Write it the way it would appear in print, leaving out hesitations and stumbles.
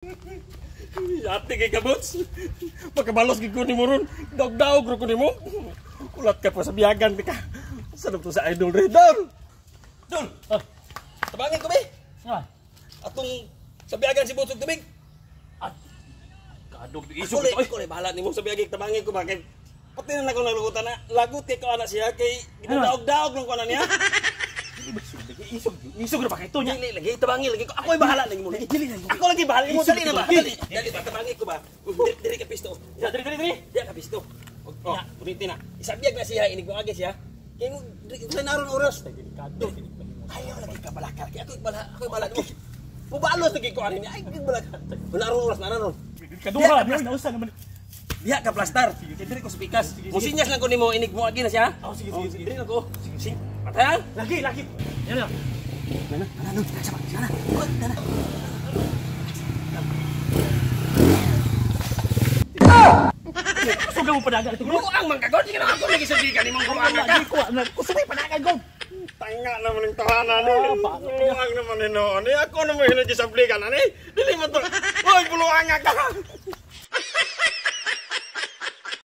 Yati kay kabots. Pagkabalos gid ko nimo ron. Daog-daog ro ko nimo. Ulat ka pa sa biyagan ka. Sarap to sa idol re. Dol. Tabangin ko be. Ah. Atong sa biyagan si Butsog tubig. Kadog isog ito. Ko bahala nimo sa biyagan tabangin ko ba kay pati na ako nalugutan na. Lagot kay ko ana siya kay daog-daog ng kuan niya. Isog na ba kayo niya? Dili lagi tabangin lagi ko. Ako'y bahala lagi mo. Ako lagi bahala mo dali na ba? Dali ba tabangin ko ba? Diri ka pisto. Diri. Dia ka pisto. Oh, ulitin na. Isabiyag na siya inig mo agi siya. Kay mo naron oras. Delikado. Ayaw lagi ka balakar. Kay ako'y bahala mo. Pubalos lagi ko ani. Ay balakar. Naron oras naron. Kaduha na nausa naman. Diha ka plastar. Diri ko spikas. Musinyas lang ko nimo inig mo agi na siya. Oh, sige. Diri lang ko. Sige. Patayan. Lagi. Yan na. Nana, sana. Nana. Suga mo padagan ito. Ang mangkagod, hindi ka naman kung nagisabigan ni mong kumanga ka. Kusumay padagan ko. Tanga naman ng tahanan ni. Buluang naman ni noon. Ako naman yung nagisabigan. Dili mo to. Hoy, buluang ka.